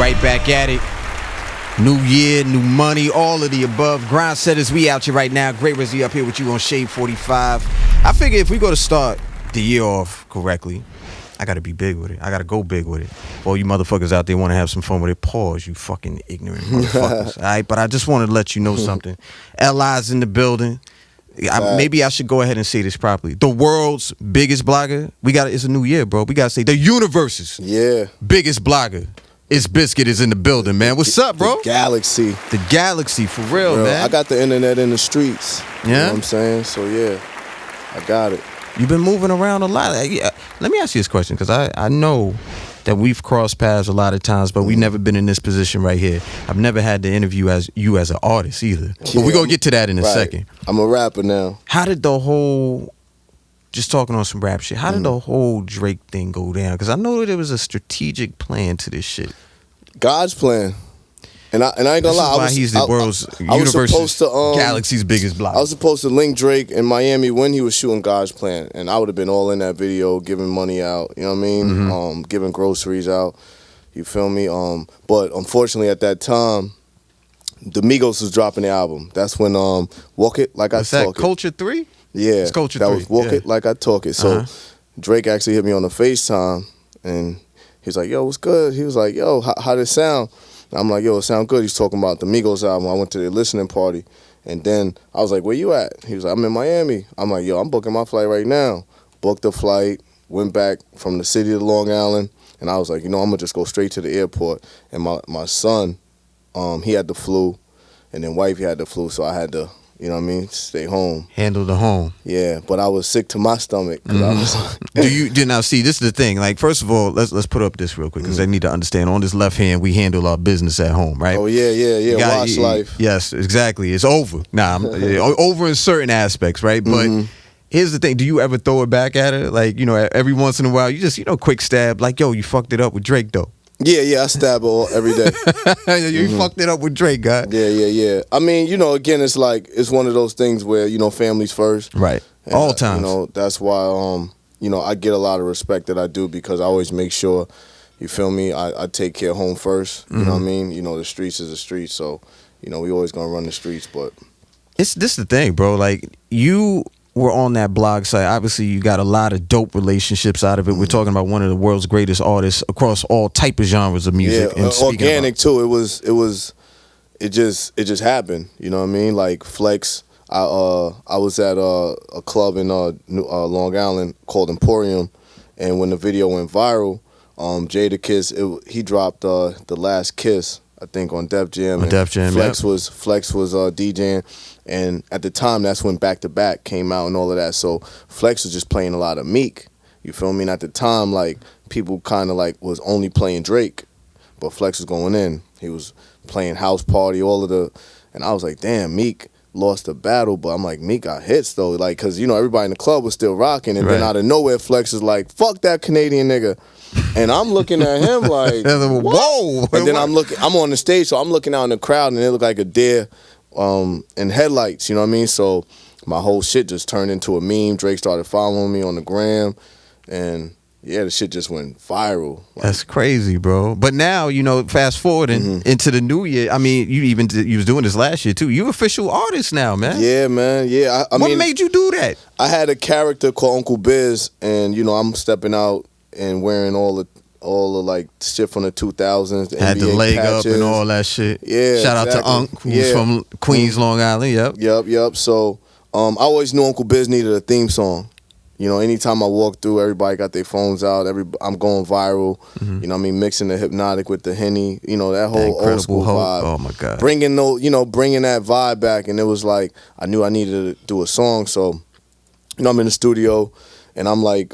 right back at it. New year, new money, all of the above. Grind setters, we out here right now. Gray Rizzy up here with you on Shade 45. I figure if we go to start the year off correctly, I gotta be big with it. I gotta go big with it. All you motherfuckers out there want to have some fun with it, pause, you fucking ignorant motherfuckers. All right, but I just wanted to let you know something. LI's in the building. Maybe I should go ahead and say this properly. The world's biggest blogger. It's a new year, bro. We gotta say the universe's biggest blogger. Itsbizkit is in the building, man. What's up, bro? The galaxy. The galaxy, for real, man. I got the internet in the streets. Yeah? You know what I'm saying? So, yeah, I got it. You've been moving around a lot. Let me ask you this question, because I know that we've crossed paths a lot of times, but we've never been in this position right here. I've never had to interview you as an artist either. But we're going to get to that in a second. I'm a rapper now. How did the whole... Just talking on some rap shit. How did the whole Drake thing go down? Because I know that there was a strategic plan to this shit. God's plan. And I ain't gonna lie. He's the world's, universe's, galaxy's biggest block. I was supposed to link Drake in Miami when he was shooting God's Plan. And I would have been all in that video, giving money out. You know what I mean? Giving groceries out. You feel me? But unfortunately at that time, the Migos was dropping the album. That's when Walk It Like I Talk It. Culture 3? Yeah, it's Culture that 3. was Walk It Like I Talk It. So Drake actually hit me on the FaceTime, and he was like, yo, what's good? He was like, yo, how did it sound? And I'm like, yo, it sound good. He's talking about the Migos album. I went to the listening party, and then I was like, where you at? He was like, I'm in Miami. I'm like, yo, I'm booking my flight right now. Booked the flight, went back from the city to Long Island, and I was like, you know, I'm going to just go straight to the airport. And my son, he had the flu, and then wifey had the flu, so I had to... You know what I mean? Stay home. Handle the home. Yeah, but I was sick to my stomach. I was like, now see, this is the thing. Like, first of all, let's put up this real quick because they need to understand. On this left hand, we handle our business at home, right? Oh yeah. Watch life. Yes, exactly. It's over. Over in certain aspects, right? But here's the thing: do you ever throw it back at her? Like, you know, every once in a while, you just quick stab. Like, yo, you fucked it up with Drake, though. Yeah, I stab her every day. You fucked it up with Drake, guy. Yeah. I mean, you know, again, it's like, it's one of those things where, you know, family's first. Right. And, all times. You know, that's why, you know, I get a lot of respect that I do because I always make sure, you feel me, I take care of home first. You know what I mean? You know, the streets is the streets, so, you know, we always gonna run the streets, but... This is the thing, bro. Like, you... were on that blog site. Obviously, you got a lot of dope relationships out of it. We're talking about one of the world's greatest artists across all type of genres of music. Yeah, and organic too. It just happened. You know what I mean? Like Flex. I was at a club in Long Island called Emporium, and when the video went viral, Jadakiss, he dropped The Last Kiss, I think, on Def Jam. Flex was DJing. And at the time, that's when Back to Back came out and all of that. So Flex was just playing a lot of Meek. You feel me? And at the time, like, people kind of like was only playing Drake, but Flex was going in. He was playing House Party, all of the, and I was like, damn, Meek lost the battle, but I'm like, Meek got hits though, like, cause you know everybody in the club was still rocking, and then out of nowhere, Flex is like, fuck that Canadian nigga. And I'm looking at him like, whoa. And then I'm on the stage, so I'm looking out in the crowd, and it looked like a deer in headlights, you know what I mean? So my whole shit just turned into a meme. Drake started following me on the gram, and yeah, the shit just went viral. Like, that's crazy, bro. But now, you know, fast forwarding into the new year. I mean, you was doing this last year too. You official artist now, man. Yeah, man. Yeah. I what mean, made you do that? I had a character called Uncle Biz, and you know, I'm stepping out and wearing all the like shit from the 2000s. The had NBA the leg patches. up and all that shit. Yeah. Shout out to Unc, who's from Queens, Long Island. Yep. So I always knew Uncle Biz needed a theme song. You know, anytime I walk through, everybody got their phones out. I'm going viral. You know what I mean? Mixing the Hypnotic with the Henny. You know, that whole old school vibe. Oh, my God. Bringing that vibe back. And it was like, I knew I needed to do a song. So, you know, I'm in the studio, and I'm like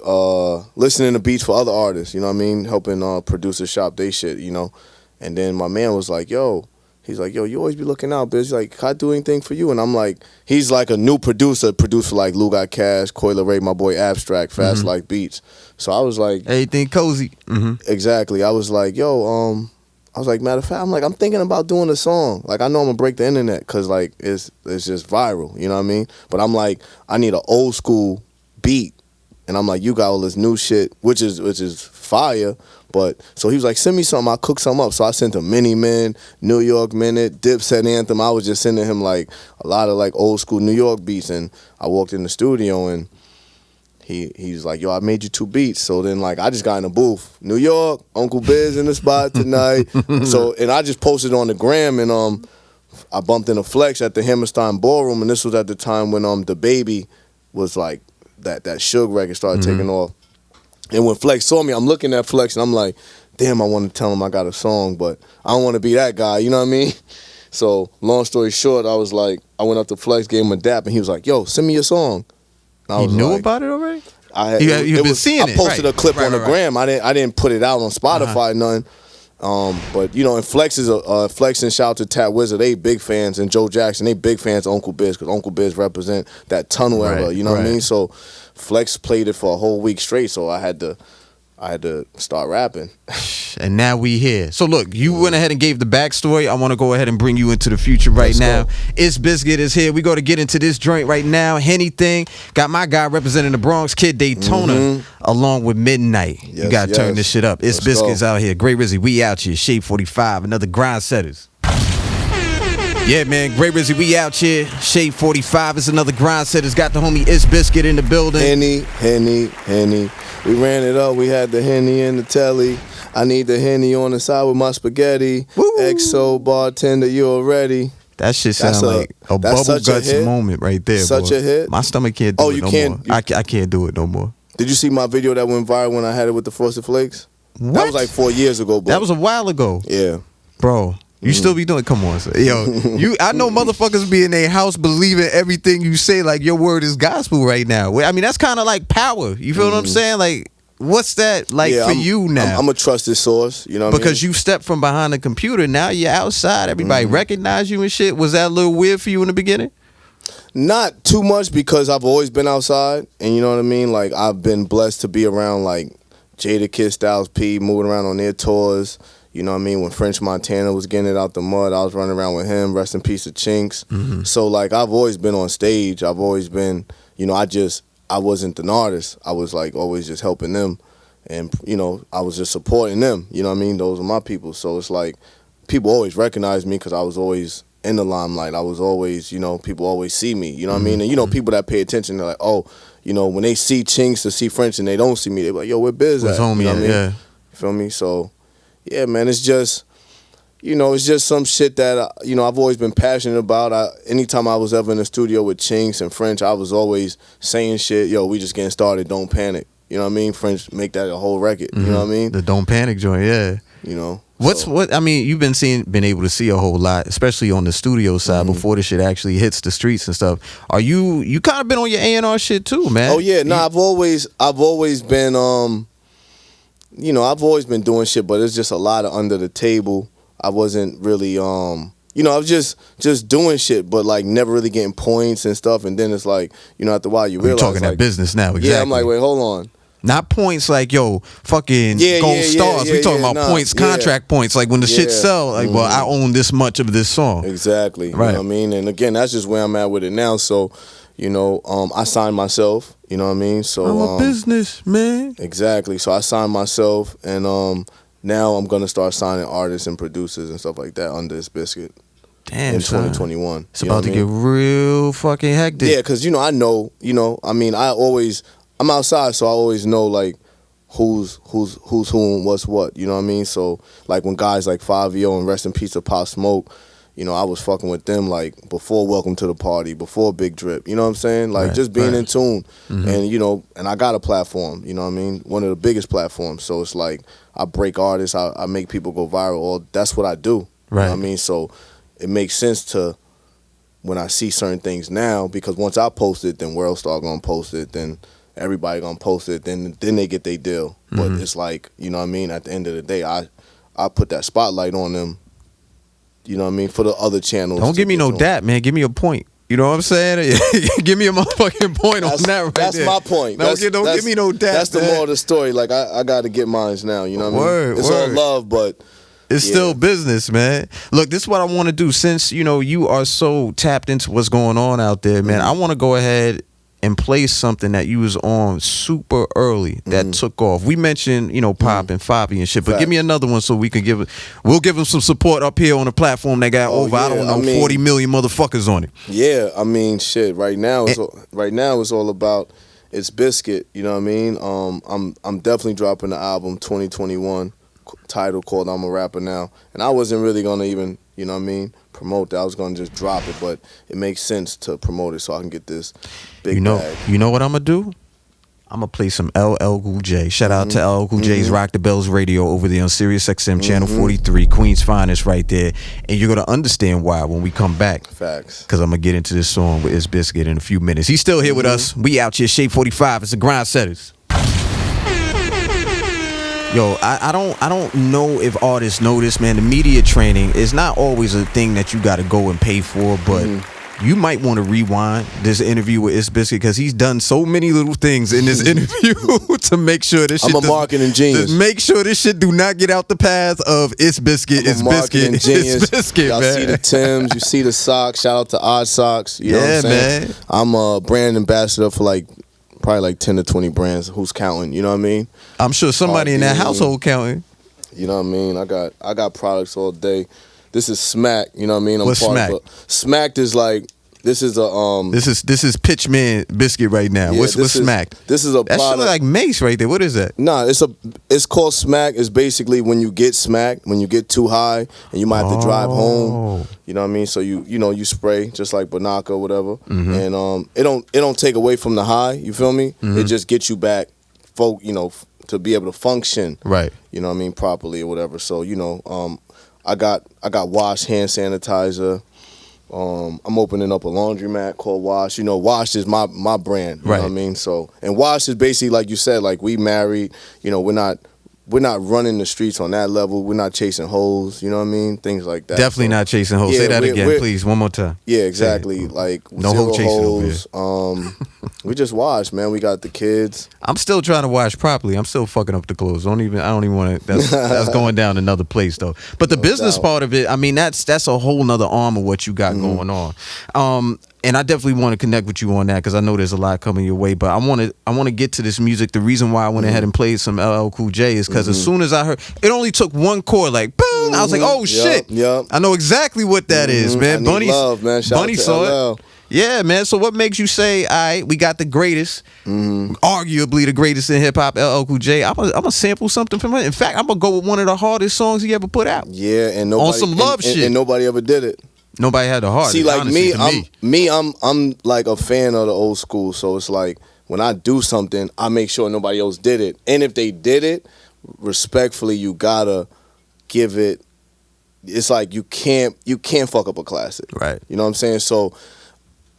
listening to beats for other artists. You know what I mean? Helping producers shop they shit, you know. And then my man was like, he's like, yo, you always be looking out, bitch. He's like, can I do anything for you? And I'm like, he's like a new producer, produced for like Lou Got Cash, Coil Ray, my boy Abstract, Fast Like Beats. So I was like, everything cozy. Exactly. I was like, I was like, matter of fact, I'm thinking about doing a song. Like, I know I'm gonna break the internet because like it's just viral, you know what I mean? But I'm like, I need an old school beat And I'm like, you got all this new shit, which is fire. But so he was like, send me something, I'll cook something up. So I sent him Mini Men, New York Minute, Dipset Anthem. I was just sending him like a lot of like old school New York beats. And I walked in the studio and he's like, yo, I made you 2 beats. So then like I just got in the booth. New York, Uncle Biz in the spot tonight. And I just posted on the gram and I bumped into Flex at the Hammerstein Ballroom, and this was at the time when the Baby was like that Suge record started taking off. And when Flex saw me, I'm looking at Flex and I'm like, damn, I want to tell him I got a song, but I don't want to be that guy, you know what I mean? So long story short, I went up to Flex, gave him a dap, and he was like, yo, send me your song. You knew about it already? You've been seeing it. I posted a clip on the gram. I didn't put it out on Spotify, nothing. But you know, and Flex and shout out to Tat Wizard, they big fans, and Joe Jackson, they big fans of Uncle Biz, because Uncle Biz represent that tunnel era, you know what I mean? So Flex played it for a whole week straight, so I had to start rapping. And now we here. So look, you went ahead and gave the backstory. I want to go ahead and bring you into the future right now. Itsbizkit is here. We got to get into this joint right now. Henny thing. Got my guy representing the Bronx, Kid Daytona, along with Midnight. Yes, you got to turn this shit up. Itsbizkit's out here. Gray Rizzy, we out here. Shade 45, another grind setters. Yeah, man, Gray Rizzy, we out here. Shade 45 is another grind setters. Got the homie Itsbizkit in the building. Henny. We ran it up. We had the Henny in the telly. I need the Henny on the side with my spaghetti. Woo. XO bartender, you already. That shit sounds like a bubble guts moment right there. Such a hit. My stomach can't do it no more. I can't do it no more. Did you see my video that went viral when I had it with the Frosted Flakes? What? That was like 4 years ago, bro. That was a while ago. Yeah. Bro. You still be doing? Come on, sir. Yo, I know motherfuckers be in their house believing everything you say, like your word is gospel right now. I mean, that's kind of like power. You feel what I'm saying? Like, what's that like for you now? I'm a trusted source, you know what I mean? Because you stepped from behind the computer, now you're outside. Everybody recognize you and shit. Was that a little weird for you in the beginning? Not too much, because I've always been outside, and you know what I mean? Like, I've been blessed to be around like Jadakiss, Styles P, moving around on their tours. You know what I mean? When French Montana was getting it out the mud, I was running around with him. Rest in peace to Chinks. So, like, I've always been on stage. I've always been, you know, I wasn't an artist. I was, like, always just helping them. And, you know, I was just supporting them. You know what I mean? Those are my people. So it's like, people always recognize me because I was always in the limelight. I was always, you know, people always see me. You know what I mean? And, you know, people that pay attention, they're like, oh, you know, when they see Chinks or see French and they don't see me, they're like, yo, where Biz at? Homie, you know what I mean? Yeah. You feel me? So, yeah, man, it's just, you know, it's just some shit that, you know, I've always been passionate about. Anytime I was ever in the studio with Chinks and French, I was always saying shit, yo, we just getting started, don't panic. You know what I mean? French make that a whole record. You know what I mean? The Don't Panic joint, yeah. You know? What I mean, you've been able to see a whole lot, especially on the studio side before the shit actually hits the streets and stuff. Are you kind of been on your A&R shit too, man? Oh yeah, I've always been you know, I've always been doing shit, but it's just a lot of under the table. I wasn't really, you know, I was just doing shit, but like never really getting points and stuff. And then it's like, you know, after a while you realize, you're talking like, that business now, exactly. Yeah, I'm like, wait, hold on. Not points like, yo, fucking gold stars. We talking about points, contract points. Like when the shit sell, like, well, I own this much of this song. Exactly. Right. You know what I mean? And again, that's just where I'm at with it now. So, you know, I signed myself. You know what I mean? So I'm a business man. Exactly. So I signed myself, and now I'm gonna start signing artists and producers and stuff like that under Itsbizkit. Damn, in son. 2021. It's about to get real fucking hectic. Yeah, because you know, I mean, I'm outside, so I always know like who's who and what's what. You know what I mean? So like when guys like Fabio and rest in peace to Pop Smoke, you know, I was fucking with them like before Welcome to the Party, before Big Drip. You know what I'm saying? Like just being in tune. And you know, and I got a platform. You know what I mean? One of the biggest platforms. So it's like I break artists, I make people go viral. That's what I do. Right. You know what I mean? So it makes sense to when I see certain things now, because once I post it, then Worldstar gonna post it, then everybody gonna post it, then they get their deal. But it's like, you know what I mean, at the end of the day, I put that spotlight on them, you know what I mean, for the other channels. Don't give me no dap, man. Give me a point. You know what I'm saying? Give me a motherfucking point on that right there. That's my point. Don't give me no dap. That's the moral of the story. Like, I got to get mines now, you know what I mean? It's all love, but it's still business, man. Look, this is what I want to do. Since, you know, you are so tapped into what's going on out there, man, I want to go ahead and play something that you was on super early that took off. We mentioned, Pop and Fabi and shit, but give me another one so we can we'll give them some support up here on the platform that got 40 million motherfuckers on it. Yeah, I mean, shit. Right now, it's all about Itsbizkit. You know what I mean? I'm definitely dropping the album 2021, title called "I'm a Rapper Now," and I wasn't really gonna even, promote that. I was gonna just drop it, but it makes sense to promote it so I can get this big bag. You know what I'm gonna do? I'm gonna play some LL Cool J. Shout out to LL Cool J's Rock the Bells Radio over there on SiriusXM channel 43, Queen's Finest right there. And you're gonna understand why when we come back. Facts. Because I'm gonna get into this song with Itsbizkit in a few minutes. He's still here with us. We out here, Shade 45. It's the Grind Setters. Yo, I don't know if artists know this, man. The media training is not always a thing that you got to go and pay for, but you might want to rewind this interview with Itsbizkit because he's done so many little things in this interview to make sure this shit. I'm a marketing genius. To make sure this shit do not get out the path of Itsbizkit. Itsbizkit, Y'all man. see the Timbs, you see the socks. Shout out to Odd Socks. You know what I'm saying? Man. I'm a brand ambassador for probably 10 to 20 brands. Who's counting? You know what I mean? I'm sure somebody in that household counting. You know what I mean? I got products all day. This is Smack. You know what I mean? What's Smack? Smack is this is a This is Pitchman Biscuit right now. Yeah, what's Smack? This is a that product. shit like Mace right there. What is that? Nah, it's called Smack. It's basically when you get smacked, when you get too high and you might have to drive home. You know what I mean? So you spray just like Banaka or whatever, and it don't take away from the high. You feel me? It just gets you back, to be able to function. Right. You know what I mean, properly or whatever. So I got Wash hand sanitizer. I'm opening up a laundromat called Wash. Wash is my brand. You know what I mean? So, and Wash is basically like you said, we married. We're not running the streets on that level. We're not chasing hoes. You know what I mean? Things like that. Definitely not chasing hoes. Say that again, please, one more time. Yeah, exactly. No hoe chasing over here. We just wash, man. We got the kids. I'm still trying to wash properly. I'm still fucking up the clothes. I don't even want to. That's going down another place though. But the business part of it, I mean, that's a whole nother arm of what you got going on. And I definitely want to connect with you on that because I know there's a lot coming your way. But I want to get to this music. The reason why I went ahead and played some LL Cool J is because as soon as I heard, it only took one chord, boom. I was like, oh shit, I know exactly what that is, man. Bunny love, man. Shout Bunny out to saw LL. it. Yeah, man. So what makes you say, all right, we got the greatest, arguably the greatest in hip hop, LL Cool J. I'm gonna sample something from it. In fact, I'm gonna go with one of the hardest songs he ever put out. Yeah, and nobody, on some love shit, and nobody ever did it. Nobody had the heart. See, I'm like a fan of the old school. So it's like when I do something, I make sure nobody else did it. And if they did it, respectfully, you gotta give it. It's like you can't fuck up a classic. Right. You know what I'm saying? So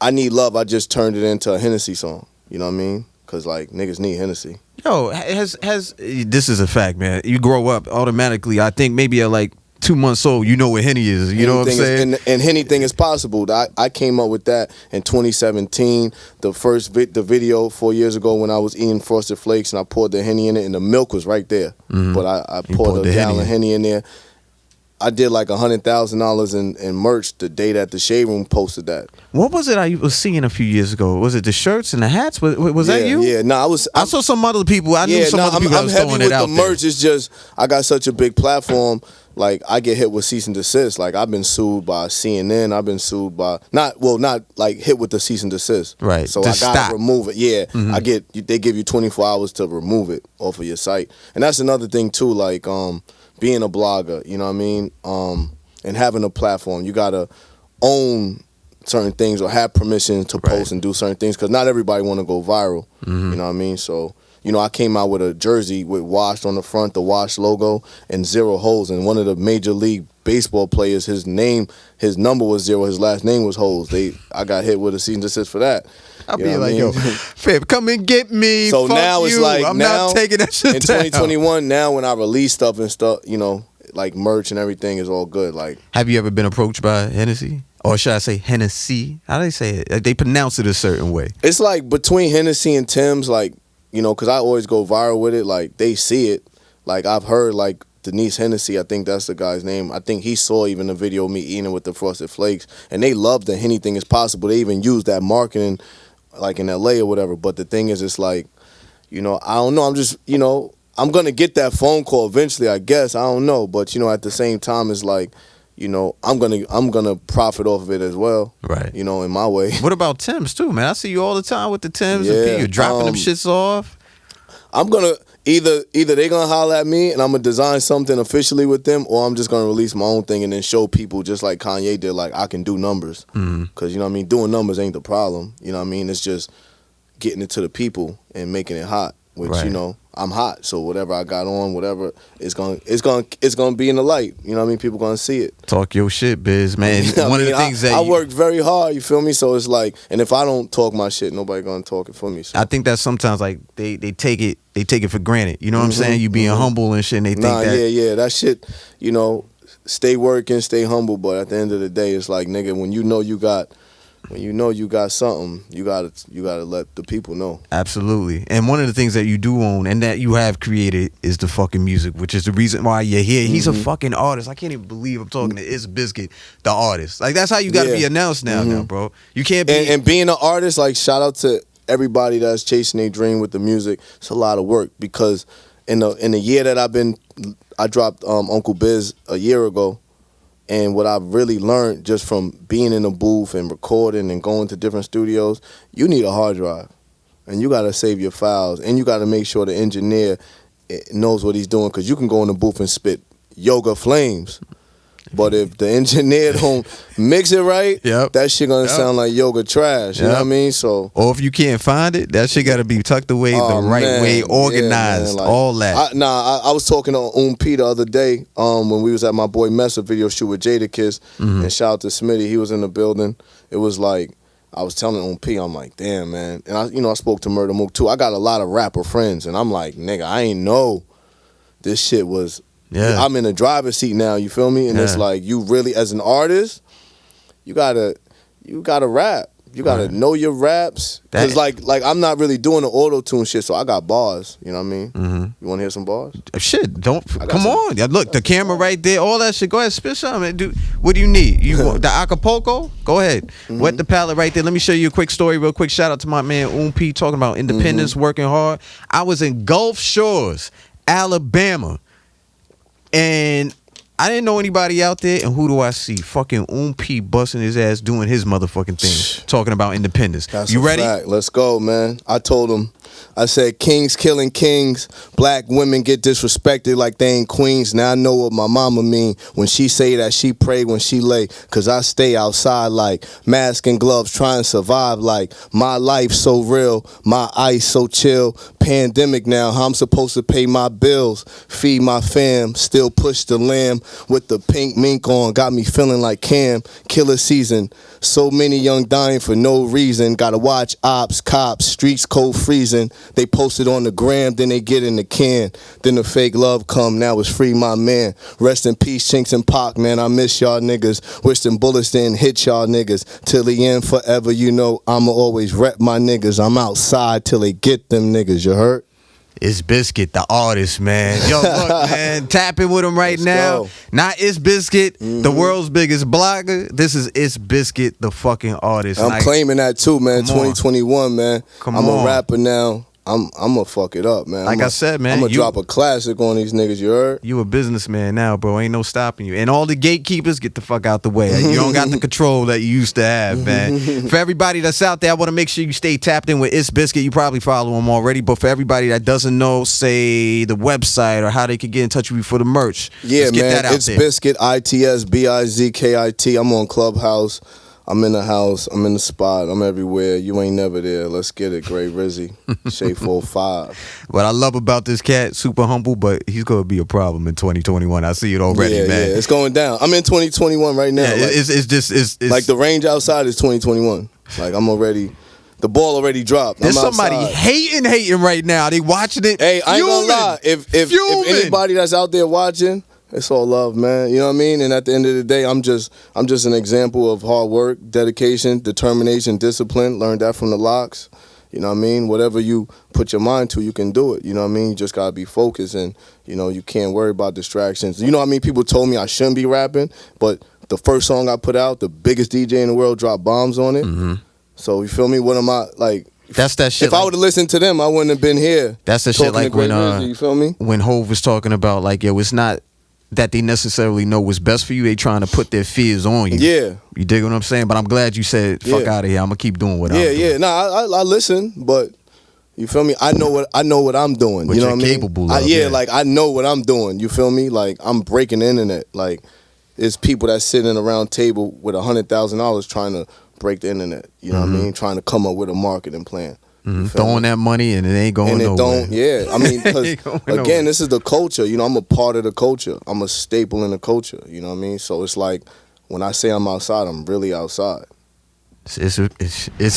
I Need Love, I just turned it into a Hennessy song. You know what I mean? Because niggas need Hennessy. Yo, this is a fact, man. You grow up automatically. I think maybe at 2 months old, you know what Henny is. You know what I'm saying? And anything is possible. I came up with that in 2017. The video 4 years ago when I was eating Frosted Flakes and I poured the Henny in it and the milk was right there. But I poured a gallon of Henny in there. I did $100,000 in merch the day that the Shade Room posted that. What was it I was seeing a few years ago? Was it the shirts and the hats? Was that you? Yeah, no, I saw some other people. I knew some other people that was throwing it out there. I'm heavy with the merch. It's just I got such a big platform. I get hit with cease and desist. I've been sued by CNN. I've been sued by not hit with the cease and desist. Right. So I gotta remove it. Yeah. They give you 24 hours to remove it off of your site. And that's another thing too. Being a blogger, you know what I mean? And having a platform, you gotta own certain things or have permission to post and do certain things because not everybody want to go viral. You know what I mean? So, I came out with a jersey with Washed on the front, the Wash logo, and 0 holes. And one of the Major League Baseball players, his number was 0, his last name was Holes. I got hit with a cease and desist for that. I'll be like, yo, Fib, come and get me. So fuck now it's you. I'm not taking that shit in down. 2021, now when I release stuff and stuff, merch and everything is all good. Have you ever been approached by Hennessy? Or should I say Hennessy? How do they say it? They pronounce it a certain way. It's between Hennessy and Tim's, because I always go viral with it. They see it. I've heard Denise Hennessy, I think that's the guy's name. I think he saw even the video of me eating with the Frosted Flakes, and they love the Anything is Possible. They even use that marketing like in LA or whatever. But the thing is, it's like, you know, I don't know. I'm just, you know, I'm gonna get that phone call eventually, I guess. I don't know, but you know, at the same time, it's like, you know, I'm gonna profit off of it as well, right? You know, in my way. What about Timbs too, man? I see you all the time with the Timbs and P. You're dropping them shits off. I'm gonna either they gonna holler at me and I'm gonna design something officially with them, or I'm just gonna release my own thing and then show people, just like Kanye did, like I can do numbers. Cause you know what I mean, doing numbers ain't the problem. You know what I mean? It's just getting it to the people and making it hot. Which you know, I'm hot, so whatever I got on, whatever, it's gonna be in the light. You know what I mean? People gonna see it. Talk your shit, Biz, man. You know One of the things that I work very hard. You feel me? So it's like, and if I don't talk my shit, nobody gonna talk it for me. So. I think that sometimes like they take it for granted. You know what I'm saying? You being humble and shit. And they think that that shit. You know, stay working, stay humble. But at the end of the day, it's like, nigga, when you know you got something, you gotta let the people know. Absolutely. And one of the things that you do own and that you have created is the fucking music, which is the reason why you're here. He's a fucking artist. I can't even believe I'm talking to Itsbizkit, the artist. Like, that's how you gotta be announced now, bro. You can't be and being an artist, like, shout out to everybody that's chasing their dream with the music. It's a lot of work, because in the year that I dropped Uncle Biz a year ago. And what I've really learned just from being in the booth and recording and going to different studios, you need a hard drive. And you got to save your files. And you got to make sure the engineer knows what he's doing, because you can go in the booth and spit yoga flames. But if the engineer don't mix it right, that shit gonna sound like yoga trash. You know what I mean? So, or if you can't find it, that shit gotta be tucked away the right way, organized, like, all that. I was talking to P the other day when we was at my boy Mesa video shoot with Jadakiss, and shout out to Smitty. He was in the building. It was like, I was telling P, I'm like, damn, man. And I spoke to Murder Mook too. I got a lot of rapper friends, and I'm like, nigga, I ain't know this shit was. Yeah. I'm in the driver's seat now, you feel me? And it's like, you really, as an artist, you gotta rap. You gotta know your raps. Cause like I'm not really doing the auto-tune shit, so I got bars. You know what I mean? You wanna hear some bars? Shit, come on. Yeah, look, the camera right there, all that shit. Go ahead, spit something. Dude, what do you need? You want the Acapulco? Go ahead. Wet the palette right there. Let me show you a quick story real quick. Shout out to my man P talking about independence, working hard. I was in Gulf Shores, Alabama. And I didn't know anybody out there, and who do I see? Fucking P busting his ass doing his motherfucking thing, talking about independence. That's you ready? Fact. Let's go, man. I told him, I said, kings killing kings. Black women get disrespected like they ain't queens. Now I know what my mama mean when she say that she pray when she lay. Cause I stay outside like mask and gloves trying to survive, like my life so real, my ice so chill. Pandemic now, how I'm supposed to pay my bills, feed my fam, still push the lamb with the pink mink on. Got me feeling like Cam, killer season. So many young dying for no reason. Gotta watch ops, cops, streets cold freezing. They post it on the gram, then they get in the can. Then the fake love come, now it's free my man. Rest in peace, Chinks and Pac, man, I miss y'all niggas. Wish them bullets didn't hit y'all niggas. Till the end forever, you know, I'ma always rep my niggas. I'm outside till they get them niggas, you heard? Itsbizkit, the artist, man. Yo, look, man, tapping with him right now. Go. Not Itsbizkit, the world's biggest blogger. This is Itsbizkit, the fucking artist. I'm claiming that too, man. 2021, man. I'm a rapper now. I'm gonna fuck it up, man. Like I said, man, I'm gonna drop a classic on these niggas, you heard? You a businessman now, bro. Ain't no stopping you. And all the gatekeepers, get the fuck out the way. You don't got the control that you used to have, man. For everybody that's out there, I want to make sure you stay tapped in with Itsbizkit. You probably follow him already, but for everybody that doesn't know, say the website or how they could get in touch with you for the merch. Yeah, Let's get man. that out Itsbizkit, Itsbizkit. I'm on Clubhouse. I'm in the house. I'm in the spot. I'm everywhere. You ain't never there. Let's get it, Gray Rizzy. Shade 45. What I love about this cat, super humble, but he's going to be a problem in 2021. I see it already, man. Yeah, it's going down. I'm in 2021 right now. Yeah, like, it's like the range outside is 2021. Like I'm already, the ball already dropped. There's I'm somebody outside. hating right now. They watching it. Hey, I ain't gonna lie. If anybody that's out there watching, it's all love, man. You know what I mean? And at the end of the day, I'm just an example of hard work, dedication, determination, discipline. Learned that from the Locks. You know what I mean? Whatever you put your mind to, you can do it. You know what I mean? You just gotta be focused, and you know you can't worry about distractions. You know what I mean? People told me I shouldn't be rapping, but the first song I put out, the biggest DJ in the world dropped bombs on it. So you feel me? What am I like? That's that shit. If I would have listened to them, I wouldn't have been here. That's the shit like when Rizzy, you feel me? When Hov was talking about like, yo, it's not that they necessarily know what's best for you. They trying to put their fears on you. Yeah. You dig what I'm saying? But I'm glad you said, fuck out of here. I'm gonna keep doing what I'm doing. Yeah. Nah, I listen, but you feel me? I know what I'm doing. But you know you're what I mean? capable of, yeah. Like I know what I'm doing. You feel me? Like I'm breaking the internet. Like there's people that sitting around table with $100,000 trying to break the internet. You know what I mean? Trying to come up with a marketing plan. Throwing that money and it ain't going nowhere. I mean, because again, this is the culture. You know, I'm a part of the culture. I'm a staple in the culture. You know what I mean? So it's like when I say I'm outside, I'm really outside. It's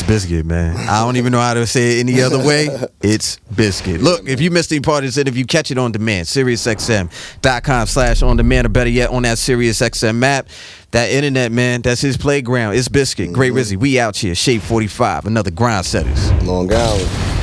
biscuit, man. I don't even know how to say it any other way. It's biscuit. Look, if you missed any part of this interview, catch it on demand. SiriusXM.com/on-demand, or better yet, on that SiriusXM app. That internet, man, that's his playground. It's biscuit. Gray Rizzy, we out here. Shade 45, another grind setters. Long Island.